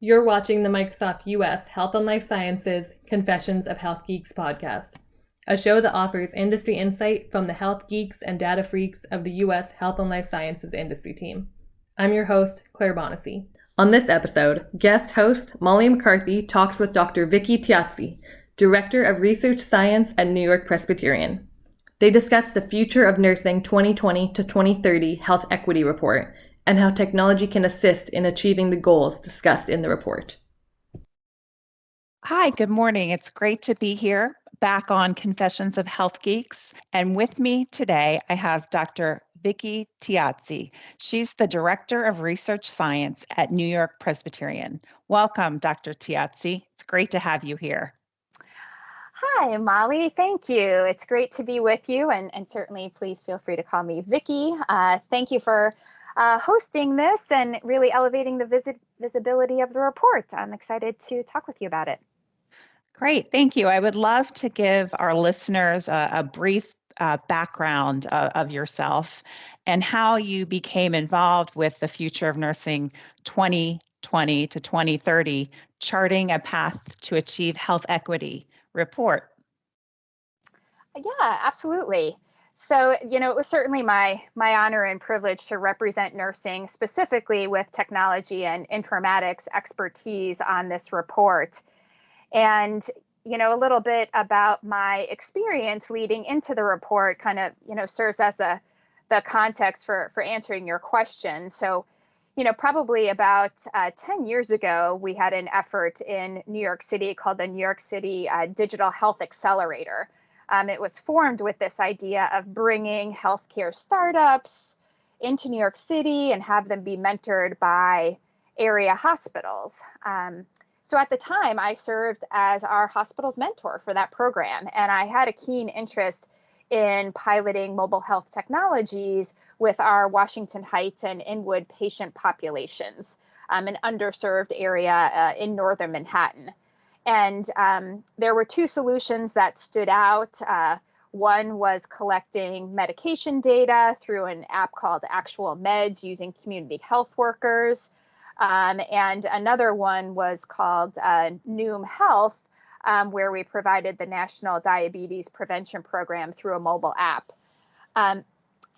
You're watching the Microsoft US Health and Life Sciences Confessions of Health Geeks podcast, a show that offers industry insight from the health geeks and data freaks of the US Health and Life Sciences industry team. I'm your host, Claire Bonacy. On this episode, guest host Molly McCarthy talks with Dr. Vicki Tiase, Director of Research Science at New York Presbyterian. They discuss the Future of Nursing 2020 to 2030 Health Equity Report and how technology can assist in achieving the goals discussed in the report. Hi, good morning. It's great to be here back on Confessions of Health Geeks. And with me today, I have Dr. Vicki Tiase. She's the Director of Research Science at New York Presbyterian. Welcome, Dr. Tiase. It's great to have you here. Hi, Molly. Thank you. It's great to be with you. And certainly, please feel free to call me Vicki. Thank you for hosting this and really elevating the visibility of the report. I'm excited to talk with you about it. Great, thank you. I would love to give our listeners a brief background of yourself and how you became involved with the Future of Nursing 2020 to 2030, charting a path to achieve health equity report. Yeah, absolutely. So, it was certainly my honor and privilege to represent nursing specifically with technology and informatics expertise on this report. And, a little bit about my experience leading into the report kind of, serves as the context for answering your question. So, probably about 10 years ago, we had an effort in New York City called the New York City Digital Health Accelerator. It was formed with this idea of bringing healthcare startups into New York City and have them be mentored by area hospitals. So at the time, I served as our hospital's mentor for that program, and I had a keen interest in piloting mobile health technologies with our Washington Heights and Inwood patient populations, an underserved area in northern Manhattan. And there were two solutions that stood out. One was collecting medication data through an app called Actual Meds using community health workers. And another one was called Noom Health, where we provided the National Diabetes Prevention Program through a mobile app. And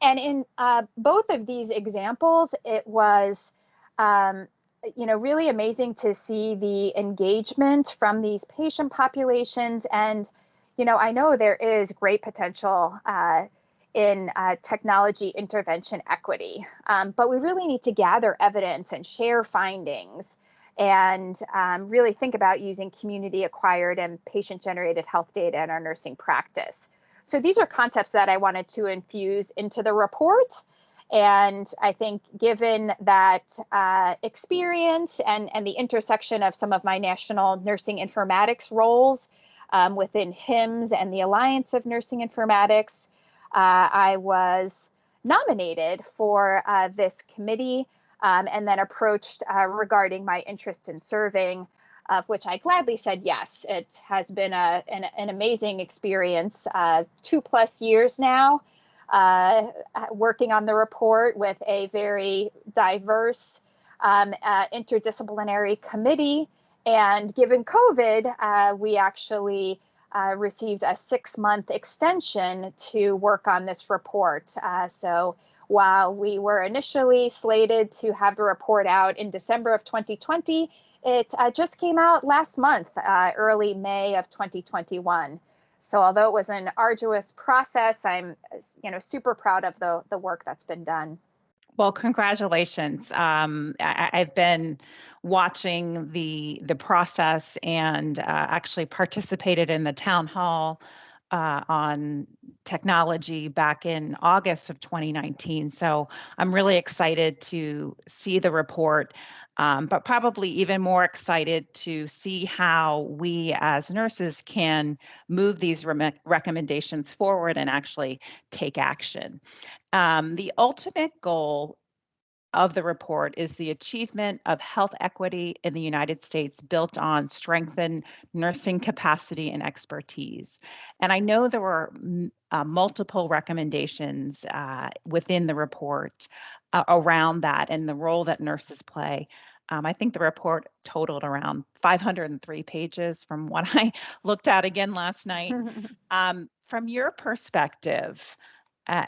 in both of these examples, it was really amazing to see the engagement from these patient populations. And, I know there is great potential in technology intervention equity, but we really need to gather evidence and share findings and really think about using community acquired and patient generated health data in our nursing practice. So these are concepts that I wanted to infuse into the report. And I think given that experience and the intersection of some of my national nursing informatics roles within HIMSS and the Alliance of Nursing Informatics, I was nominated for this committee and then approached regarding my interest in serving, of which I gladly said yes. It has been an amazing experience, 2+ years now. Working on the report with a very diverse interdisciplinary committee. And given COVID, we actually received a 6-month extension to work on this report. So while we were initially slated to have the report out in December of 2020, it just came out last month, early May of 2021. So although it was an arduous process, I'm super proud of the work that's been done. Well, congratulations. I've been watching the process and actually participated in the town hall on technology back in August of 2019. So I'm really excited to see the report, but probably even more excited to see how we as nurses can move these recommendations forward and actually take action. The ultimate goal of the report is the achievement of health equity in the United States built on strengthened nursing capacity and expertise. And I know there were multiple recommendations within the report around that and the role that nurses play. I think the report totaled around 503 pages from what I looked at again last night. From your perspective,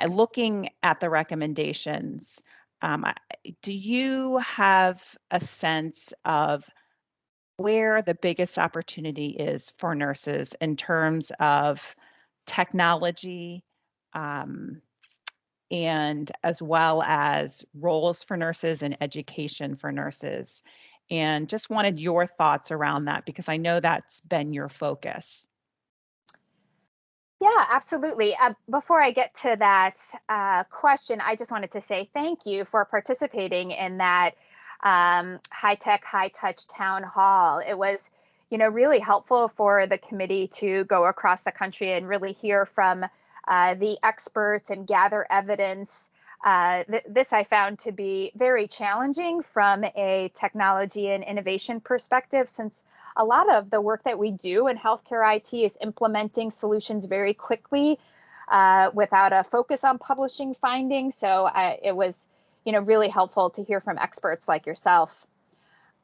looking at the recommendations, do you have a sense of where the biggest opportunity is for nurses in terms of technology, and as well as roles for nurses and education for nurses? And just wanted your thoughts around that, because I know that's been your focus. Yeah, absolutely. Before I get to that question, I just wanted to say thank you for participating in that high tech, high touch town hall. It was, really helpful for the committee to go across the country and really hear from the experts and gather evidence. This I found to be very challenging from a technology and innovation perspective, since a lot of the work that we do in healthcare IT is implementing solutions very quickly without a focus on publishing findings. So it was, really helpful to hear from experts like yourself.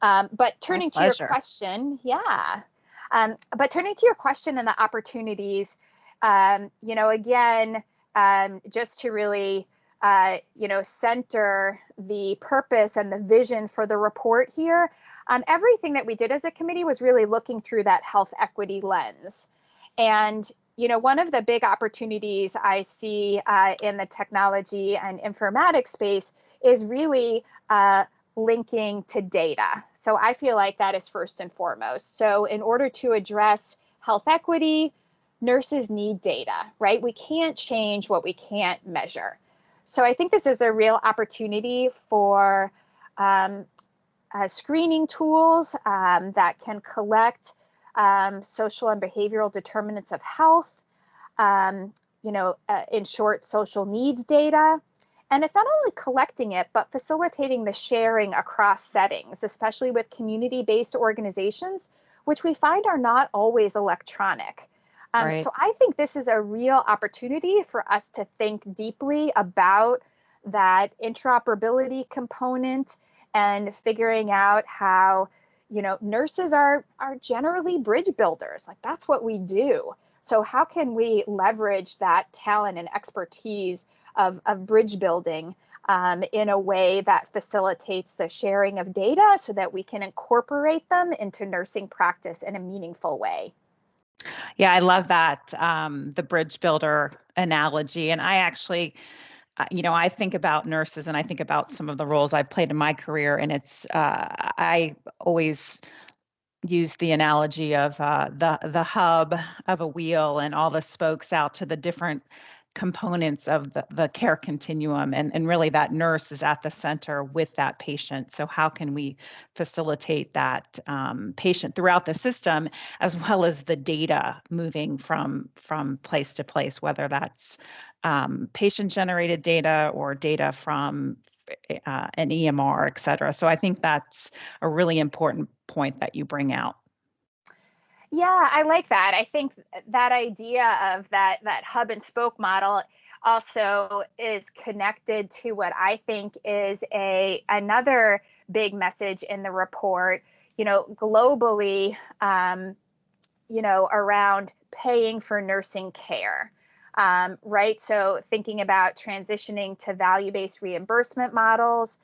But turning to your question, but turning to your question and the opportunities, again, just to really, center the purpose and the vision for the report here. Everything that we did as a committee was really looking through that health equity lens. And, one of the big opportunities I see in the technology and informatics space is really linking to data. So I feel like that is first and foremost. So in order to address health equity, nurses need data, right? We can't change what we can't measure. So I think this is a real opportunity for screening tools that can collect social and behavioral determinants of health, in short, social needs data. And it's not only collecting it, but facilitating the sharing across settings, especially with community-based organizations, which we find are not always electronic. Right. So I think this is a real opportunity for us to think deeply about that interoperability component and figuring out how, nurses are generally bridge builders. Like, that's what we do. So how can we leverage that talent and expertise of bridge building in a way that facilitates the sharing of data so that we can incorporate them into nursing practice in a meaningful way? Yeah, I love that, the bridge builder analogy. And I actually, I think about nurses and I think about some of the roles I've played in my career. And I always use the analogy of the hub of a wheel and all the spokes out to the different components of the care continuum. And really that nurse is at the center with that patient. So how can we facilitate that patient throughout the system, as well as the data moving from place to place, whether that's patient-generated data or data from an EMR, et cetera. So I think that's a really important point that you bring out. Yeah, I like that. I think that idea of that hub and spoke model also is connected to what I think is another big message in the report, globally, around paying for nursing care. Right. So thinking about transitioning to value-based reimbursement models.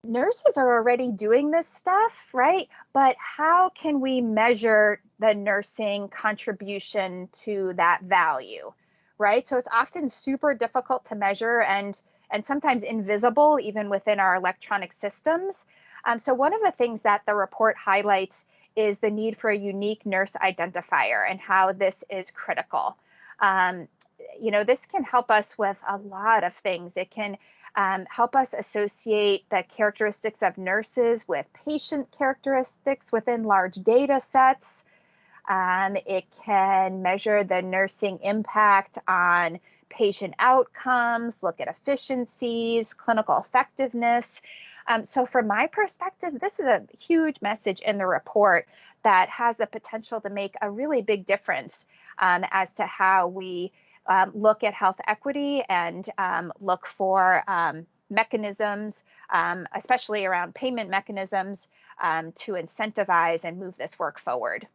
Nurses are already doing this stuff, right? But how can we measure the nursing contribution to that value, right? So it's often super difficult to measure and sometimes invisible even within our electronic systems. So one of the things that the report highlights is the need for a unique nurse identifier and how this is critical. This can help us with a lot of things. It can help us associate the characteristics of nurses with patient characteristics within large data sets. It can measure the nursing impact on patient outcomes, look at efficiencies, clinical effectiveness. So from my perspective, this is a huge message in the report that has the potential to make a really big difference as to how we look at health equity and look for mechanisms, especially around payment mechanisms, to incentivize and move this work forward.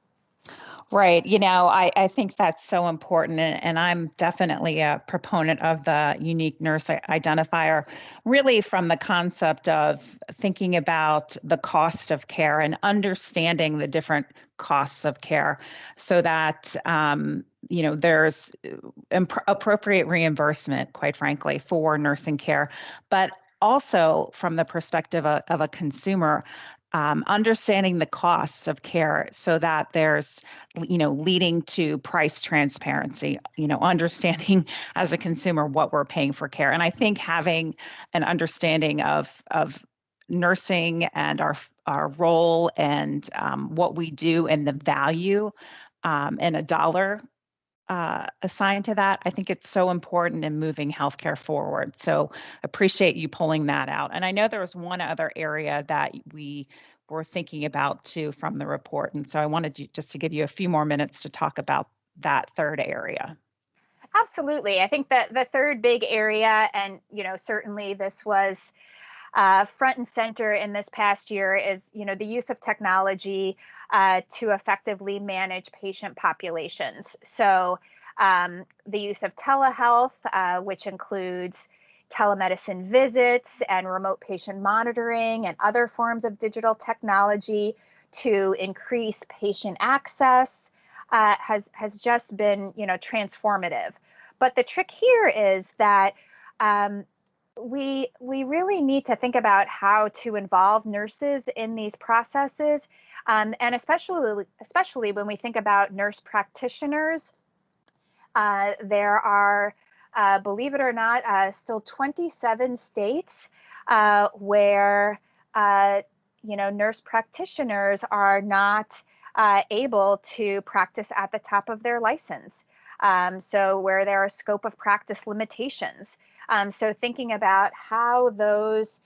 Right. I think that's so important. And I'm definitely a proponent of the unique nurse identifier, really from the concept of thinking about the cost of care and understanding the different costs of care so that, there's appropriate reimbursement, quite frankly, for nursing care, but also from the perspective of a consumer. Understanding the costs of care so that there's leading to price transparency, understanding as a consumer what we're paying for care. And I think having an understanding of nursing and our role and what we do and the value and a dollar assigned to that, I think it's so important in moving healthcare forward. So appreciate you pulling that out. And I know there was one other area that we were thinking about too from the report. And so I wanted just to give you a few more minutes to talk about that third area. Absolutely. I think that the third big area, and certainly this was front and center in this past year, is the use of technology to effectively manage patient populations. So the use of telehealth, which includes telemedicine visits and remote patient monitoring and other forms of digital technology to increase patient access, has just been transformative. But the trick here is that we really need to think about how to involve nurses in these processes, and especially when we think about nurse practitioners. There are, believe it or not, still 27 states where nurse practitioners are not able to practice at the top of their license. So where there are scope of practice limitations. So thinking about how those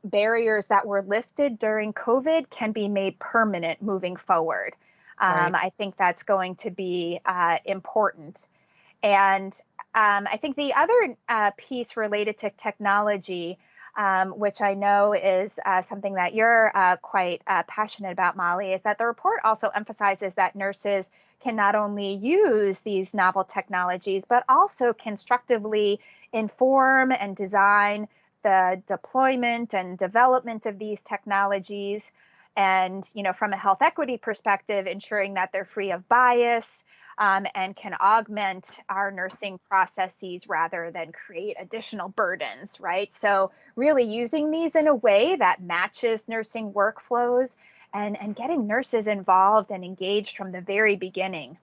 barriers that were lifted during COVID can be made permanent moving forward. Right. I think that's going to be important. And I think the other piece related to technology, which I know is something that you're quite passionate about, Molly, is that the report also emphasizes that nurses can not only use these novel technologies, but also constructively inform and design the deployment and development of these technologies. And, from a health equity perspective, ensuring that they're free of bias, and can augment our nursing processes rather than create additional burdens, right? So really using these in a way that matches nursing workflows and getting nurses involved and engaged from the very beginning.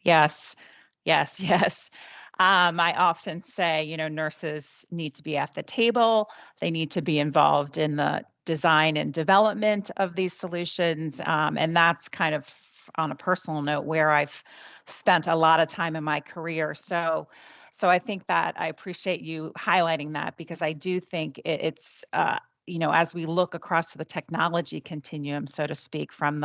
Yes, yes, yes. I often say, nurses need to be at the table. They need to be involved in the design and development of these solutions. And that's kind of on a personal note where I've spent a lot of time in my career. So I think that I appreciate you highlighting that because I do think it's, as we look across the technology continuum, so to speak, from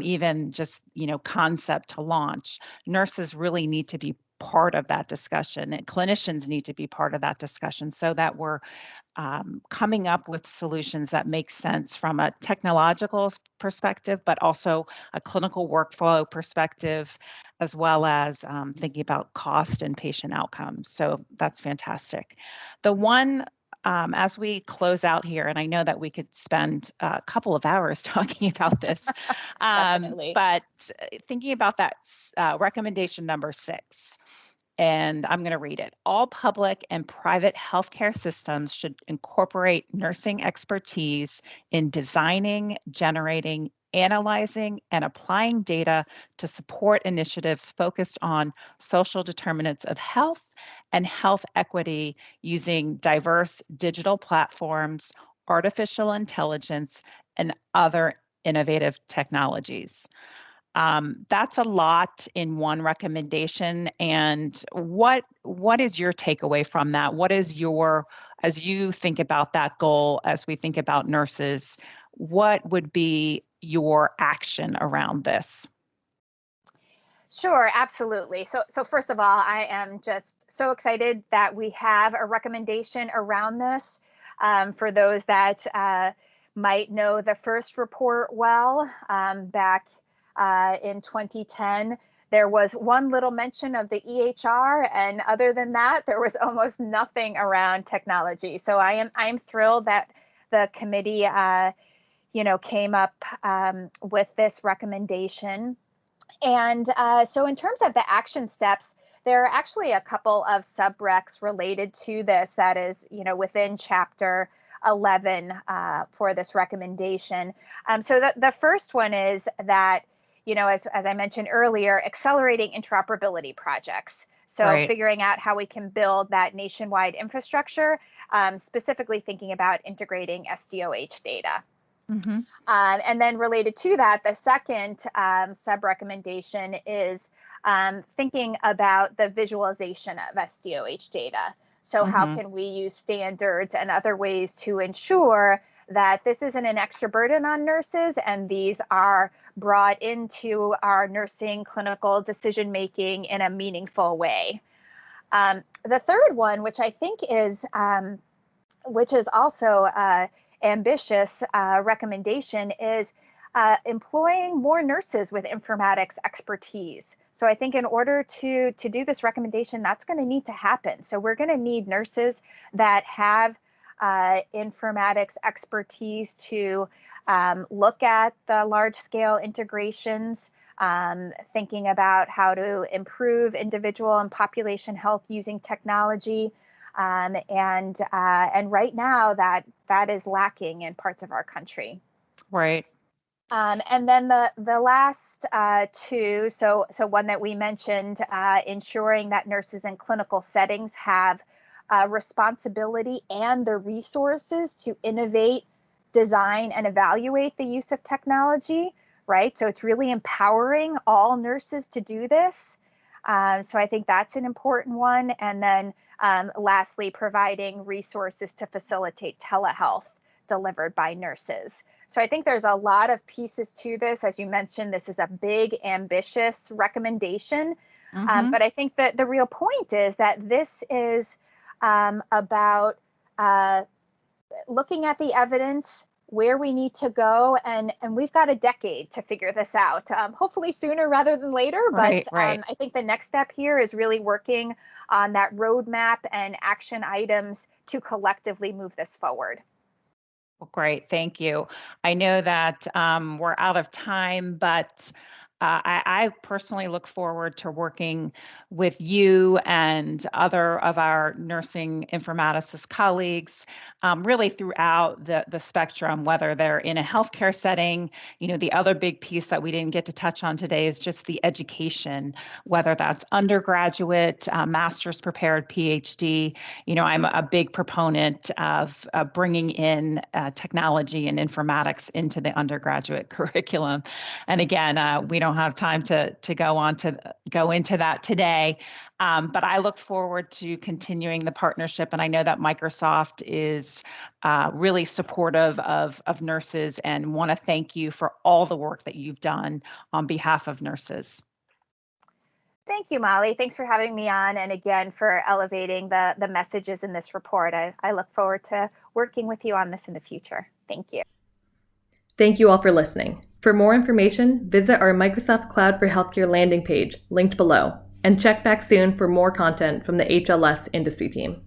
even just concept to launch, nurses really need to be part of that discussion and clinicians need to be part of that discussion so that we're coming up with solutions that make sense from a technological perspective, but also a clinical workflow perspective, as well as thinking about cost and patient outcomes. So that's fantastic. The one as we close out here, and I know that we could spend a couple of hours talking about this, but thinking about that recommendation number 6, and I'm going to read it. All public and private healthcare systems should incorporate nursing expertise in designing, generating, analyzing, and applying data to support initiatives focused on social determinants of health and health equity using diverse digital platforms, artificial intelligence, and other innovative technologies. That's a lot in one recommendation. And what is your takeaway from that? What is as you think about that goal, as we think about nurses, what would be your action around this? Sure, absolutely. So first of all, I am just so excited that we have a recommendation around this. For those that might know the first report well, back in 2010, there was one little mention of the EHR, and other than that, there was almost nothing around technology. So I am thrilled that the committee, came up with this recommendation. And so in terms of the action steps, there are actually a couple of subrecs related to this that is, within chapter 11 for this recommendation. So the first one is that, as I mentioned earlier, accelerating interoperability projects. So Right. figuring out how we can build that nationwide infrastructure, specifically thinking about integrating SDOH data. Mm-hmm. And then related to that, the second sub-recommendation is thinking about the visualization of SDOH data. So how Mm-hmm. can we use standards and other ways to ensure that this isn't an extra burden on nurses, and these are brought into our nursing clinical decision-making in a meaningful way. The third one, which I think is also ambitious recommendation, is employing more nurses with informatics expertise. So I think in order to do this recommendation, that's going to need to happen. So we're going to need nurses that have informatics expertise to look at the large scale integrations, thinking about how to improve individual and population health using technology. And right now that is lacking in parts of our country. Right. And then the last two, so one that we mentioned, ensuring that nurses in clinical settings have responsibility and the resources to innovate, design, and evaluate the use of technology, right? So it's really empowering all nurses to do this. So I think that's an important one. And then lastly, providing resources to facilitate telehealth delivered by nurses. So I think there's a lot of pieces to this. As you mentioned, this is a big, ambitious recommendation. Mm-hmm. But I think that the real point is that this is about looking at the evidence, where we need to go, and we've got a decade to figure this out, hopefully sooner rather than later. Right, But right. I think the next step here is really working on that roadmap and action items to collectively move this forward. Well, great. Thank you. I know that we're out of time, but I personally look forward to working with you and other of our nursing informaticists colleagues, really throughout the spectrum, whether they're in a healthcare setting. The other big piece that we didn't get to touch on today is just the education, whether that's undergraduate, master's prepared, PhD. I'm a big proponent of bringing in technology and informatics into the undergraduate curriculum. And again, we don't have time to go into that today, but I look forward to continuing the partnership. And I know that Microsoft is really supportive of nurses, and want to thank you for all the work that you've done on behalf of nurses. Thank you, Molly. Thanks for having me on, and again for elevating the messages in this report. I look forward to working with you on this in the future. Thank you. Thank you all for listening. For more information, visit our Microsoft Cloud for Healthcare landing page, linked below, and check back soon for more content from the HLS industry team.